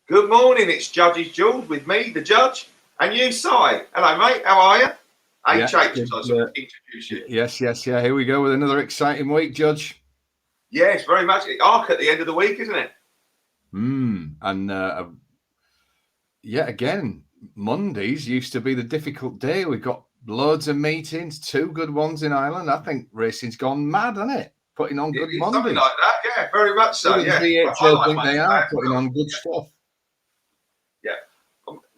Good morning, it's Judge's Jules with me, the judge, and you, Si. Hello, mate, how are you? Yeah, HH, as I sort of introduce you. yes. Here we go with another exciting week, Judge. Yes, very much. Arc at the end of the week, isn't it? And again, Mondays used to be the difficult day. We've got loads of meetings, 2 good ones in Ireland. I think racing's gone mad, hasn't it? Putting on good Mondays. Something like that, yeah, very much so, yeah. The VHL think they are putting on good stuff. Yeah.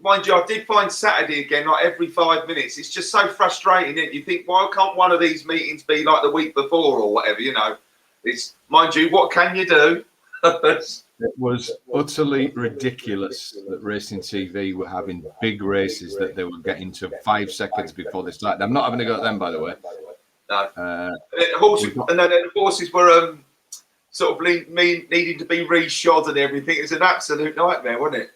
Mind you, I did find Saturday again, like every 5 minutes. It's just so frustrating, isn't it? You think, why can't one of these meetings be like the week before or whatever, you know? It's, mind you, what can you do? It was utterly ridiculous that Racing TV were having big races that they were getting to 5 seconds before they started. I'm not having a go at them, by the way. No. And then the horses were sort of needing to be reshod and everything. It's an absolute nightmare, wasn't it?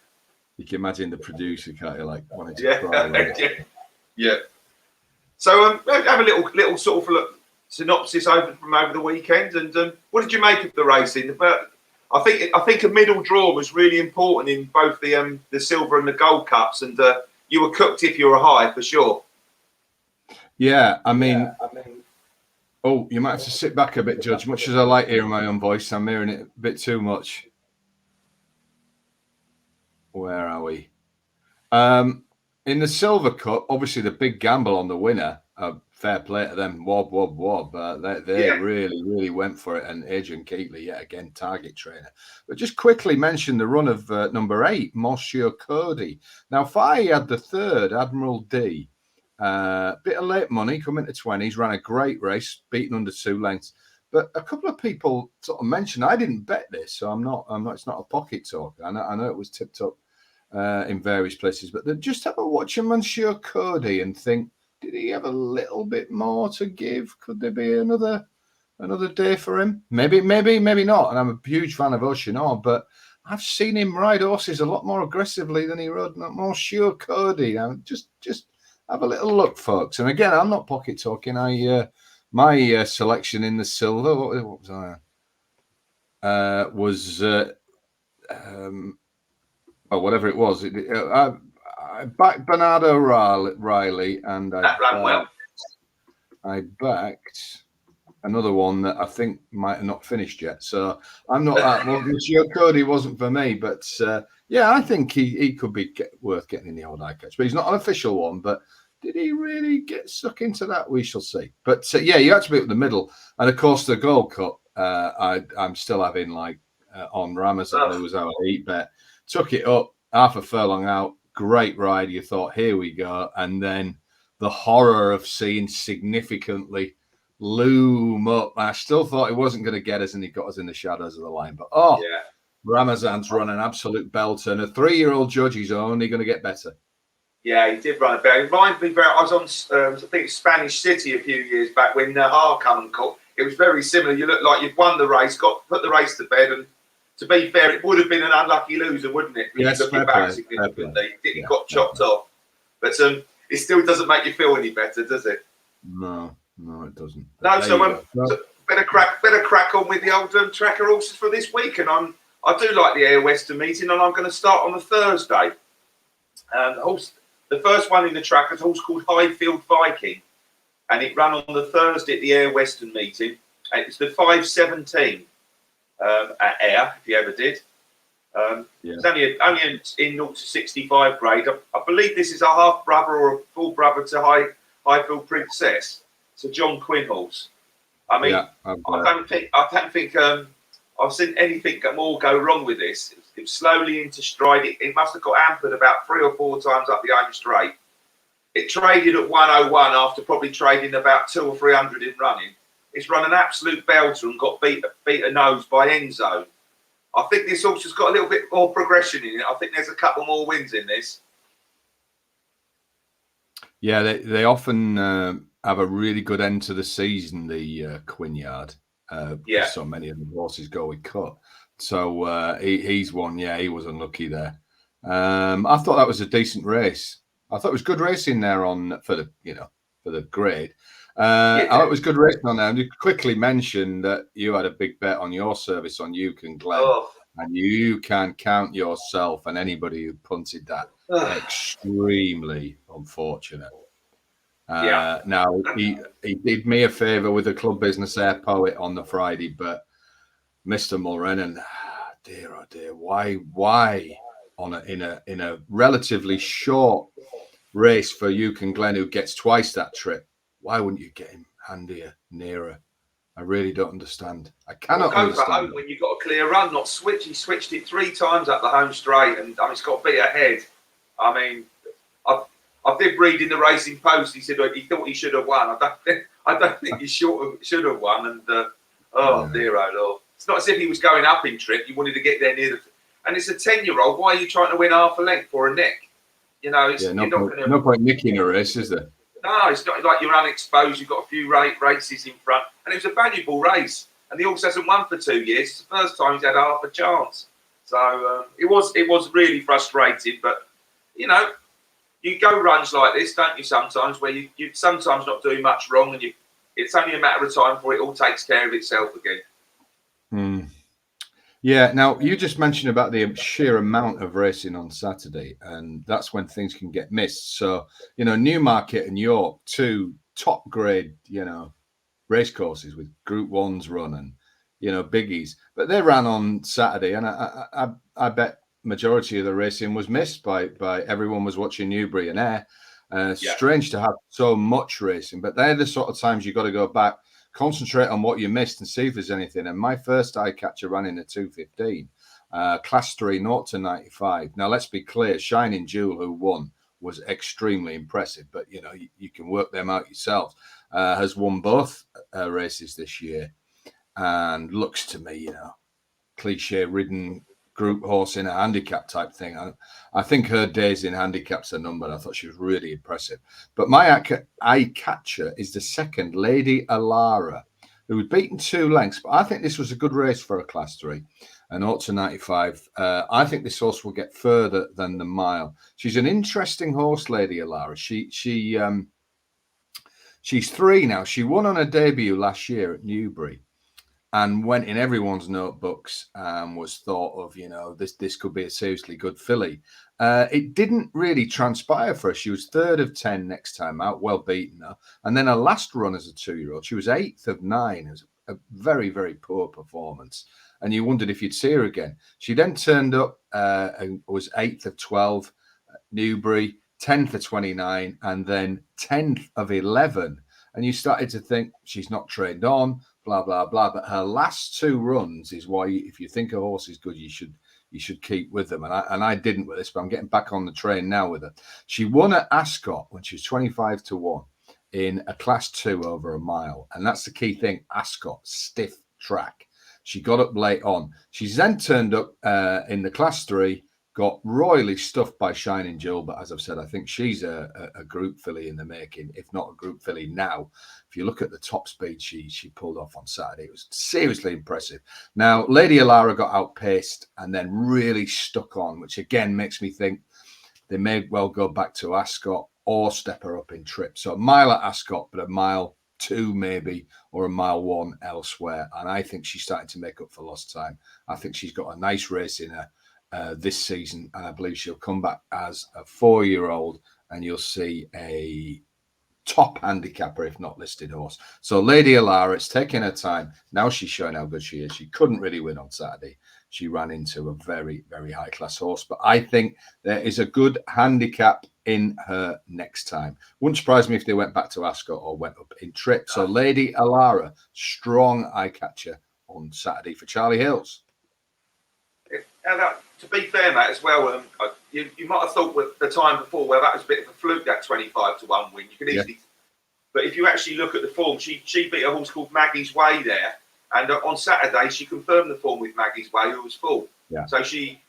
You can imagine the producer kind of like wanting to cry. Yeah. So have a little sort of synopsis from over the weekend. And what did you make of the racing? But I think a middle draw was really important in both the silver and the gold cups, and you were cooked if you were high for sure. Yeah, I mean, oh, you might have to sit back a bit, Judge. Much as I like hearing my own voice, I'm hearing it a bit too much. Where are we? In the Silver Cup, obviously the big gamble on the winner. Fair play to them. Wob. They really went for it. And Adrian Keatley, yet again, target trainer. But just quickly mention the run of number 8, Monsieur Cody. Now, Fahey had the 3rd, Admiral D. Bit of late money, coming to 20s, ran a great race, beaten under 2 lengths. But a couple of people sort of mentioned, I didn't bet this, so I'm not. It's not a pocket talk. I know it was tipped up in various places, but then just have a watch of Monsieur Cody and think, did he have a little bit more to give? Could there be another day for him? Maybe not. And I'm a huge fan of Ocean, but I've seen him ride horses a lot more aggressively than he rode Monsieur Cody. Now, just have a little look, folks. And again, I'm not pocket talking. My selection in the silver, what was I? Was whatever it was. I backed Bernardo Riley, and I backed another one that I think might have not finished yet. So I'm not that. Well, Monsieur Cody wasn't for me, but I think he could be worth getting in the old eye catch. But he's not an official one. But did he really get stuck into that? We shall see. But you had to be up the middle, and of course the Gold Cup. I'm still having on Ramazan, who was our heat bet. Took it up, half a furlong out, great ride. You thought, here we go. And then the horror of seeing significantly loom up. I still thought he wasn't going to get us, and he got us in the shadows of the line. But Ramazan's run an absolute belter. And a 3-year-old Judge, he's only going to get better. Yeah, he did run a better. It reminded me very. I was on, I think, Spanish City a few years back when Nahar come and caught. It was very similar. You looked like you'd won the race, put the race to bed, and to be fair, it would have been an unlucky loser, wouldn't it? Yes, looking back significantly, he got chopped off. But it still doesn't make you feel any better, does it? No, it doesn't. No, so better crack on with the old tracker horses for this week. And I do like the Air Western meeting, and I'm going to start on the Thursday. The first one in the tracker is a horse called Highfield Viking, and it ran on the Thursday at the Air Western meeting. And it's the 5:17. At Air, if you ever did. It's only in 0 to 65 grade. I believe this is a half brother or a full brother to Highfield Princess. It's a John Quinn horse. I mean, I don't think I've seen anything more go wrong with this. It was slowly into stride. It must have got hampered about 3 or 4 times up the home straight. It traded at 101 after probably trading about 200 or 300 in running. It's run an absolute belter and got beat a nose by Enzo. I think this horse has got a little bit more progression in it. I think there's a couple more wins in this. Yeah, they often have a really good end to the season, the Quinn Yard. So many of the horses go with cut. So he's one. Yeah, he was unlucky there. I thought that was a decent race. I thought it was good racing there for the grade. I thought it was good racing on there. And you quickly mentioned that you had a big bet on your service on Uke and Glenn. and you can count yourself and anybody who punted that extremely unfortunate. Now he did me a favour with the club business air poet on the Friday, but Mr. Mulrennan, dear oh dear, why in a relatively short race for Yukon Glen, who gets twice that trip, why wouldn't you get him handier, nearer? I really don't understand. I cannot understand. Go for home when you've got a clear run, not switch. He switched it 3 times up the home straight, and it's got to be ahead. I mean, I did read in the Racing Post. He said he thought he should have won. I don't think he should have won. And dear oh Lord, it's not as if he was going up in trip. You wanted to get there near the, and it's a 10-year-old. Why are you trying to win half a length or a neck? You know, it's no point nicking a race, is there? No, it's not like you're unexposed. You've got a few races in front, and it was a valuable race. And the horse hasn't won for 2 years. It's the first time he's had half a chance. So it was really frustrating. But you know, you go runs like this, don't you? Sometimes where you sometimes not doing much wrong, and it's only a matter of time before it all takes care of itself again. Yeah. Now you just mentioned about the sheer amount of racing on Saturday, and that's when things can get missed. So you know, Newmarket and York, 2 top grade, you know, race courses with Group 1s run and, you know, biggies, but they ran on Saturday, and I bet majority of the racing was missed by everyone was watching Newbury and Ayr. Strange to have so much racing, but they're the sort of times you got to go back, concentrate on what you missed and see if there's anything. And my first eye catcher ran in a 2:15, class 3, 0 to 95. Now let's be clear, Shining Jewel, who won, was extremely impressive, but you know, you can work them out yourselves. Has won both races this year, and looks to me, you know, cliche ridden group horse in a handicap type thing. I think her days in handicaps are numbered. I thought she was really impressive. But my eye catcher is the second, Lady Alara, who was beaten 2 lengths. But I think this was a good race for a class 3. And 0 to 95. I think this horse will get further than the mile. She's an interesting horse, Lady Alara. She's 3 now. She won on her debut last year at Newbury, and went in everyone's notebooks and was thought of, you know, this could be a seriously good filly. It didn't really transpire for her. She was 3rd of 10 next time out, well beaten her. And then her last run as a 2-year-old, she was 8th of 9. It was a very, very poor performance. And you wondered if you'd see her again. She then turned up and was 8th of 12 at Newbury, 10th of 29, and then 10th of 11. And you started to think she's not trained on, blah, blah, blah. But her last 2 runs is why, if you think a horse is good, you should keep with them. And I didn't with this, but I'm getting back on the train now with her. She won at Ascot when she was 25 to 1 in a class 2 over a mile. And that's the key thing. Ascot, stiff track. She got up late on. She's then turned up in the class 3, got royally stuffed by Shining Jewel. But as I've said, I think she's a group filly in the making, if not a group filly now. If you look at the top speed she pulled off on Saturday, it was seriously impressive. Now, Lady Alara got outpaced and then really stuck on, which again makes me think they may well go back to Ascot or step her up in trip. So a mile at Ascot, but a mile 2 maybe, or a mile 1 elsewhere. And I think she's starting to make up for lost time. I think she's got a nice race in her this season, and I believe she'll come back as a 4-year-old, and you'll see a top handicapper, if not listed horse. So Lady Alara, it's taking her time. Now she's showing how good she is. She couldn't really win on Saturday. She ran into a very, very high-class horse. But I think there is a good handicap in her next time. Wouldn't surprise me if they went back to Ascot or went up in trip. So Lady Alara, strong eye catcher on Saturday for Charlie Hills. And to be fair, Matt, as well, you might have thought with the time before, well, that was a bit of a fluke, that 25 to 1 win. You could easily, but if you actually look at the form, she beat a horse called Maggie's Way there, and on Saturday she confirmed the form with Maggie's Way, who was full. Yeah. So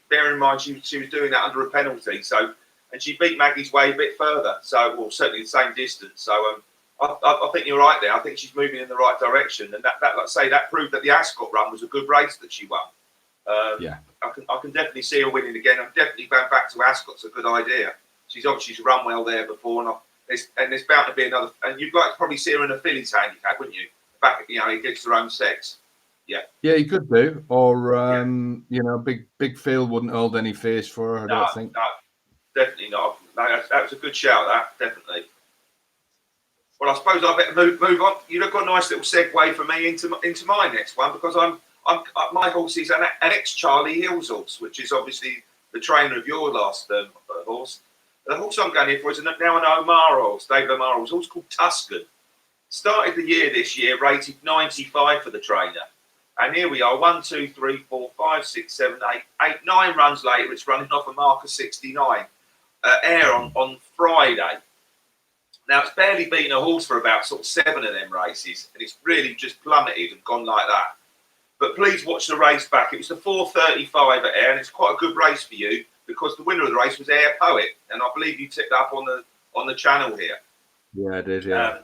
bear in mind, she was doing that under a penalty. So, and she beat Maggie's Way a bit further. So, well, certainly the same distance. So, I think you're right there. I think she's moving in the right direction, and that like I say, that proved that the Ascot run was a good race that she won. I can definitely see her winning again. I'm definitely going back to Ascot's a good idea. She's run well there before, and there's bound to be another. And you'd like to probably see her in a fillies handicap, wouldn't you? Back, against her own sex. Yeah, he could do. Or, Yeah. you know, big field wouldn't hold any face for her, I No, don't think. no, definitely not. No, that was a good shout, that, definitely. Well, I suppose I better move on. You've got a nice little segue for me into my next one, because my horse is an ex-Charlie Hills horse, which is obviously the trainer of your last horse. The horse I'm going in for is now an O'Mara horse, David O'Mara horse. A horse called Tuscan. Started the year this year rated 95 for the trainer. And here we are, 1, 2, 3, 4, 5, 6, 7, 8, 9 runs later. It's running off a mark of 69. Air on Friday. Now, it's barely been a horse for about sort of 7 of them races, and it's really just plummeted and gone like that. But please watch the race back. It was the 4:35 at Air, and it's quite a good race for you, because the winner of the race was Air Poet, and I believe you tipped up on the channel here. Yeah, I did, yeah.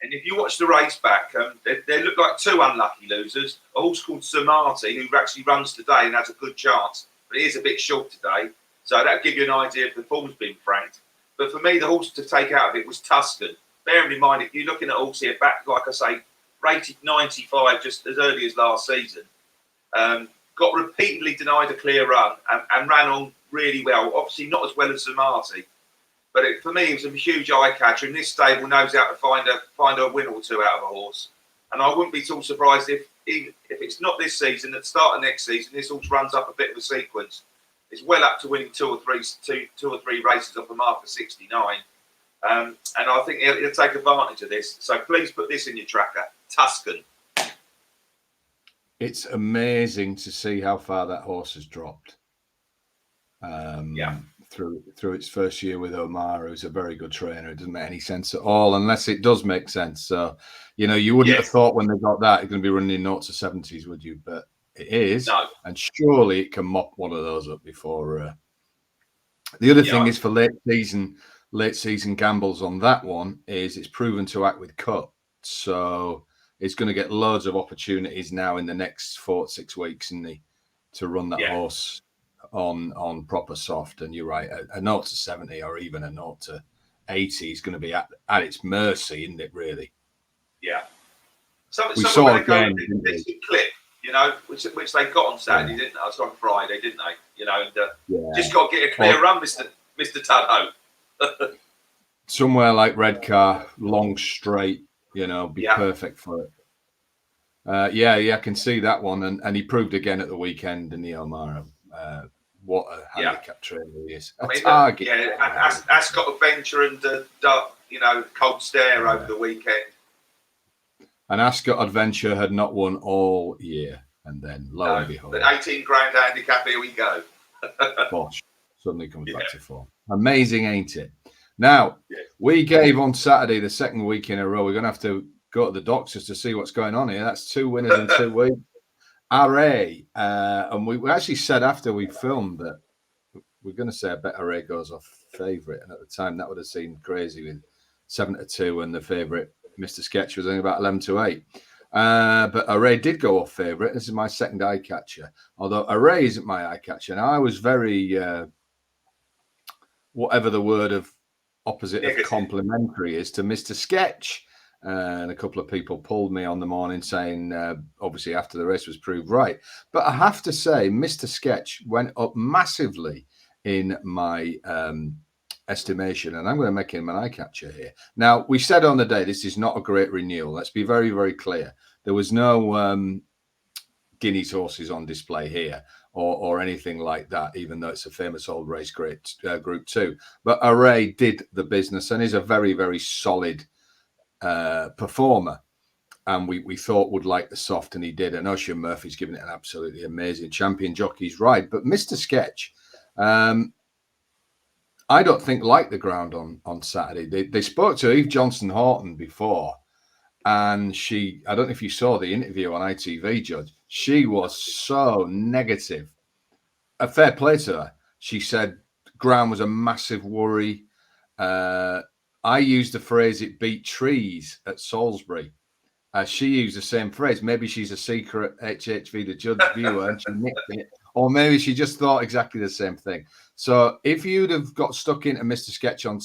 And if you watch the race back, they look like 2 unlucky losers. A horse called Samati, who actually runs today and has a good chance, but he is a bit short today. So that'll give you an idea if the form's been franked. But for me, the horse to take out of it was Tuscan. Bearing in mind, if you're looking at a horse here back, like I say, rated 95 just as early as last season, got repeatedly denied a clear run and ran on really well. Obviously not as well as Samati. But for me, it was a huge eye catcher, and this stable knows how to find a win or two out of a horse. And I wouldn't be at all surprised if it's not this season, at the start of next season, this horse runs up a bit of a sequence. It's well up to winning two or three races off a mark of 69. And I think he'll take advantage of this. So please put this in your tracker, Tuscan. It's amazing to see how far that horse has dropped. Through its first year with O'Mara, who's a very good trainer. It doesn't make any sense at all, unless it does make sense. So, you know, you wouldn't have thought when they got that it's going to be running in 0 to 70s, would you? But it is, and surely it can mop one of those up before. The other thing is for late season gambles on that one is it's proven to act with cut, so it's going to get loads of opportunities now in the next 4 to 6 weeks, to run that horse on proper soft. And you're right, a 0 to 70 or even a 0 to 80 is going to be at its mercy, isn't it, really? Yeah. We saw again this clip, you know, which they got on Saturday, didn't they? It's on Friday, didn't they? You know, just got to get a clear run, Mr. Tudhope. Somewhere like Redcar, long straight, you know, be perfect for it. I can see that one, and he proved again at the weekend in the O'Mara. What a handicap trainer he is. Target. Ascot Adventure and Cold Stare over the weekend. And Ascot Adventure had not won all year, and then lo and behold, but 18 grand handicap. Here we go. Bosh suddenly comes back to form. Amazing, ain't it? Now we gave on Saturday the second week in a row. We're going to have to go to the doctors to see what's going on here. That's 2 winners in 2 weeks. Array, and we actually said after we filmed that we're going to say I bet Array goes off favourite, and at the time that would have seemed crazy with 7 to 2, and the favourite Mr. Sketch was only about 11 to 8. But Array did go off favourite. This is my second eye catcher, although Array isn't my eye catcher. Now I was very whatever the word of opposite of complimentary is to Mr. Sketch. And a couple of people pulled me on the morning saying, obviously, after the race was proved right. But I have to say, Mr. Sketch went up massively in my estimation, and I'm going to make him an eye catcher here. Now, we said on the day, this is not a great renewal. Let's be very, very clear. There was no Guineas horses on display here or anything like that, even though it's a famous old race Group 2. But Array did the business and is a very, very solid performer, and we thought would like the soft, and he did. And Ocean Murphy's given it an absolutely amazing champion jockey's ride. But Mr. Sketch, I don't think liked the ground on Saturday. They spoke to Eve Johnson Horton before, and I don't know if you saw the interview on ITV, Judge. She was so negative. A fair play to her. She said ground was a massive worry. I used the phrase "it beat trees" at Salisbury. She used the same phrase. Maybe she's a secret HHV the Judge viewer and she nicked it, or maybe she just thought exactly the same thing. So if you'd have got stuck into Mr. Sketch on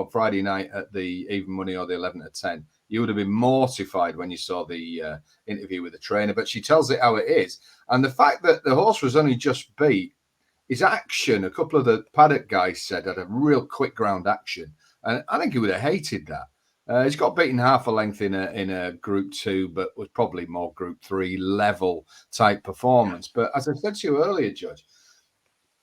Friday night at the even money or the 11 to 10, You would have been mortified when you saw the interview with the trainer, but she tells it how it is. And the fact that the horse was only just beat, his action, a couple of the paddock guys said, had a real quick ground action. And I think he would have hated that. He's got beaten half a length in a Group 2, but was probably more Group 3 level type performance. But as I said to you earlier, Judge,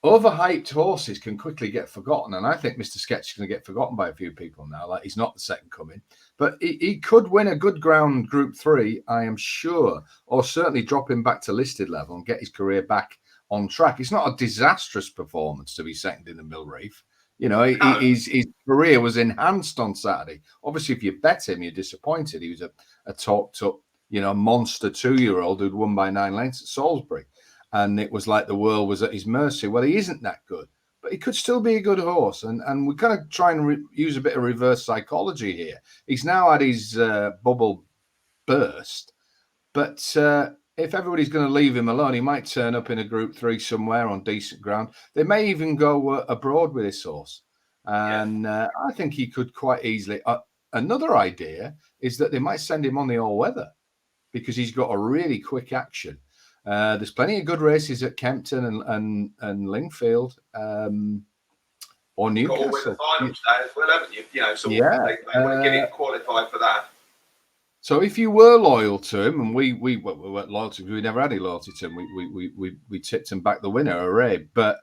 overhyped horses can quickly get forgotten. And I think Mr. Sketch is going to get forgotten by a few people now. Like, he's not the second coming. But he could win a good ground Group 3, I am sure, or certainly drop him back to listed level and get his career back on track. It's not a disastrous performance to be second in the Mill Reef. You know, his career was enhanced on Saturday. Obviously, if you bet him, you're disappointed. He was a talked up, you know, monster 2-year-old who'd won by 9 lengths at Salisbury. And it was like the world was at his mercy. Well, he isn't that good, but he could still be a good horse. And we kind of try and use a bit of reverse psychology here. He's now had his bubble burst, but if everybody's going to leave him alone, he might turn up in a Group 3 somewhere on decent ground. They may even go abroad with this horse. And I think he could quite easily. Another idea is that they might send him on the all-weather because he's got a really quick action. There's plenty of good races at Kempton and Lingfield or Newcastle. Got all the finals day as well, haven't you? You know, so they want to get him qualified for that. So if you were loyal to him, and we weren't loyal to him, we never had any loyalty to him. We tipped him back the winner, hooray! But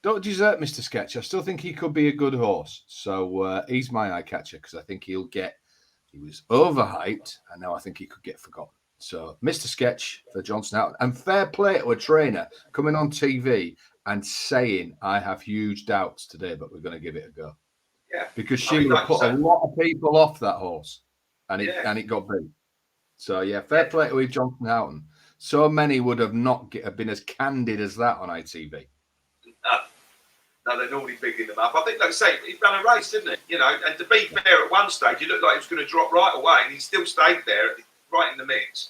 don't desert Mr. Sketch. I still think he could be a good horse. So he's my eye catcher because I think he was overhyped, and now I think he could get forgotten. So Mr. Sketch for Johnson Houghton, and fair play to a trainer coming on TV and saying, I have huge doubts today, but we're going to give it a go. Yeah, because she would have put a lot of people off that horse. And it got beat. So, yeah, fair play to Johnson Houghton. So many would have not been as candid as that on ITV. No, they're normally bigging them up. I think, like I say, he ran a race, didn't he? You know, and to be fair, at one stage, he looked like he was going to drop right away, and he still stayed there, right in the mix.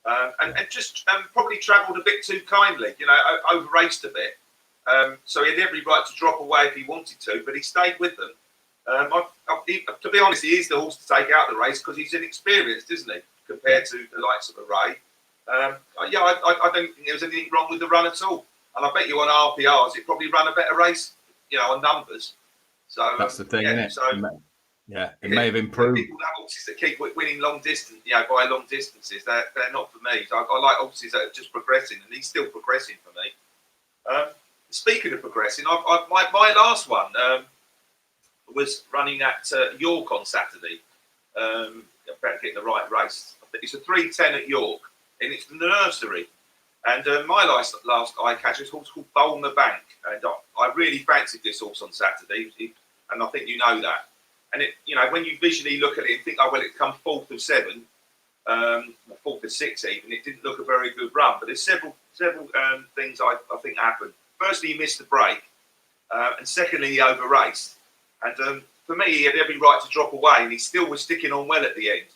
And just probably travelled a bit too kindly, you know, over-raced a bit. So he had every right to drop away if he wanted to, but he stayed with them. To be honest, he is the horse to take out the race because he's inexperienced, isn't he, compared to the likes of a Ray. I don't think there was anything wrong with the run at all. And I bet you on RPRs, it probably ran a better race, you know, on numbers. So that's the thing, isn't it? So, it may have improved. People have horses that keep winning long distance, you know, by long distances. They're not for me. So I like horses that are just progressing, and he's still progressing for me. Speaking of progressing, my last one was running at York on Saturday. About getting the right race. It's a 3:10 at York, and it's the nursery. And my last eye catcher is a horse called Bowl in the Bank, and I really fancied this horse on Saturday, and I think you know that. And it, you know, when you visually look at it and think, oh well, it come 4th of 7, 4th of 6 even. It didn't look a very good run, but there's several things I think happened. Firstly, he missed the break, and secondly, he over-raced. And for me, he had every right to drop away, and he still was sticking on well at the end.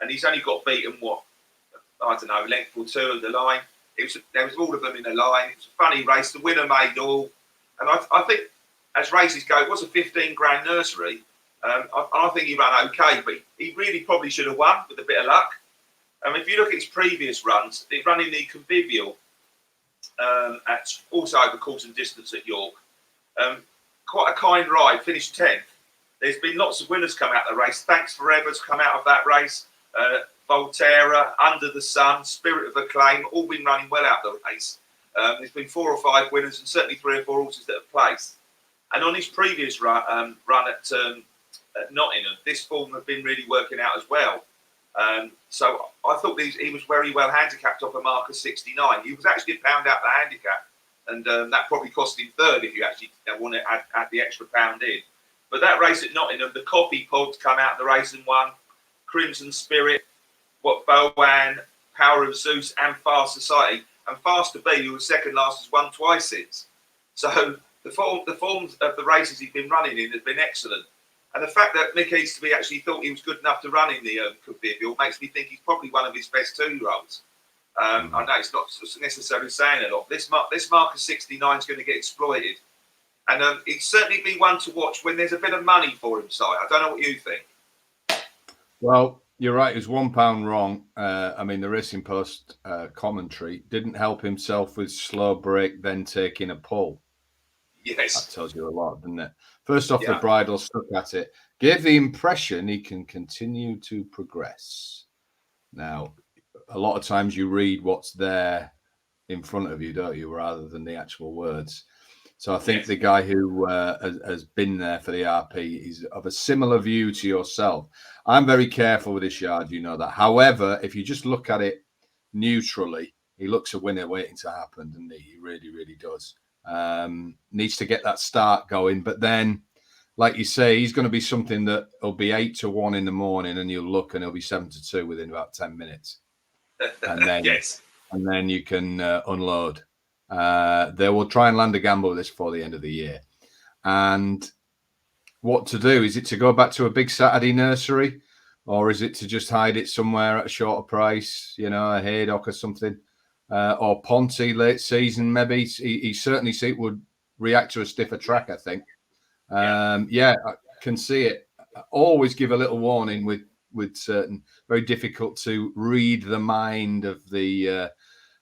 And he's only got beaten, I don't know, length or 2 of the line. There was all of them in the line. It was a funny race. The winner made all. And I think, as races go, it was a 15 grand nursery. I think he ran okay, but he really probably should have won with a bit of luck. If you look at his previous runs, he ran in the Convivial at also over course and distance at York. Quite a kind ride, finished 10th. There's been lots of winners come out of the race. Thanks Forever's come out of that race. Volterra, Under the Sun, Spirit of Acclaim, all been running well out of the race. There's been 4 or 5 winners and certainly 3 or 4 horses that have placed. And on his previous run at Nottingham, this form have been really working out as well. So I thought he was very well handicapped off a mark of 69. He was actually £1 out the handicap, and that probably cost him 3rd if you actually want to add the extra £1 in. But that race at Nottingham, the Coffee Pods come out of the race and won. Crimson Spirit, Bowan, Power of Zeus, and Fast Society. And Fast to Be, who was second last, has won twice since. So the forms of the races he's been running in has been excellent. And the fact that Mick Easterby actually thought he was good enough to run in the Convivial makes me think he's probably one of his best 2-year-olds. I know it's not necessarily saying a lot. This mark of 69 is going to get exploited. And he'd certainly be one to watch when there's a bit of money for him, Si. I don't know what you think. Well, you're right. He was £1 wrong. I mean, the Racing Post commentary didn't help himself with slow break, then taking a pull. Yes. That tells you a lot, doesn't it? First off, the Yeah. bridle, stuck at it, gave the impression he can continue to progress. Now, a lot of times you read what's there in front of you, don't you, rather than the actual words. So I think Yes. the guy who has been there for the RP is of a similar view to yourself. I'm very careful with this yard, you know that. However, if you just look at it neutrally, he looks a winner waiting to happen, doesn't he? He really, really does. Needs to get that start going, but then, like you say, he's going to be something that will be 8-1 in the morning, and you'll look, and he'll be 7-2 within about 10 minutes, and then Yes. and then you can unload. They will try and land a gamble with this before the end of the year. And what to do? Is it to go back to a big Saturday nursery, or is it to just hide it somewhere at a shorter price, you know, a Haydock or something, or Ponty late season? Maybe he certainly would react to a stiffer track, I think. Yeah, I can see it. I always give a little warning with certain, very difficult to read the mind of the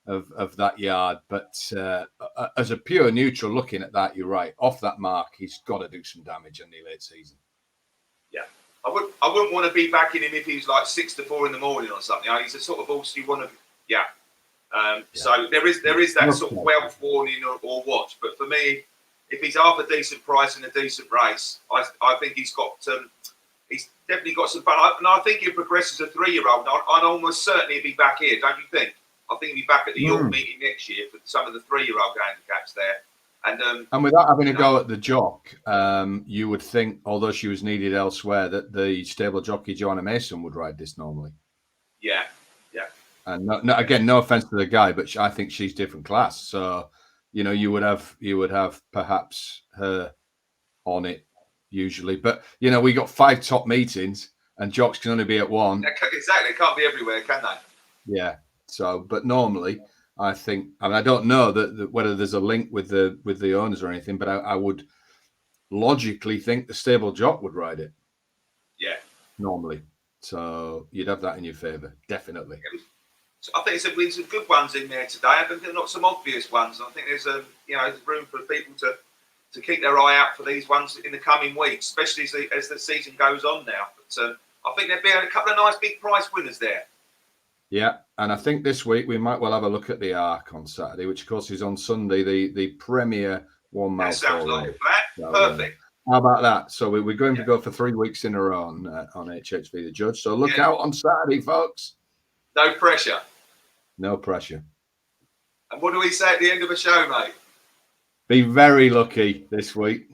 of that yard. But as a pure neutral looking at that, you're right. Off that mark, he's got to do some damage in the late season. Yeah. I wouldn't want to be backing him if he's like 6-4 in the morning or something. He's a sort of horse you want to, yeah. So there is that sort of wealth warning or watch. But for me, if he's half a decent price in a decent race, I think he's definitely got some fun. And I think he'll progress as a 3-year-old. I'd almost certainly be back here, don't you think? I think he'll be back at the York meeting next year for some of the 3-year-old handicaps there. And without having a go at the jock, you would think, although she was needed elsewhere, that the stable jockey Joanna Mason would ride this normally. Yeah, yeah. And again, no offense to the guy, but I think she's different class. So, you know, you would have perhaps her on it usually. But you know, we got 5 top meetings, and jocks can only be at one. Exactly, they can't be everywhere, can they? Yeah. So, but normally, I think, I mean, I don't know whether there's a link with the owners or anything, but I would logically think the stable jock would ride it. Yeah. Normally. So you'd have that in your favour, definitely. So I think there's some good ones in there today. I think there are not some obvious ones. I think there's there's room for people to keep their eye out for these ones in the coming weeks, especially as the season goes on now. But I think there'll be a couple of nice big prize winners there. Yeah, and I think this week we might well have a look at the Arc on Saturday, which of course is on Sunday, the premier 1 mile. That sounds like a plan. Perfect. How about that? So we're going to go for 3 weeks in a row on HHV the Judge. So look out on Saturday, folks. No pressure. No pressure. And what do we say at the end of the show, mate? Be very lucky this week.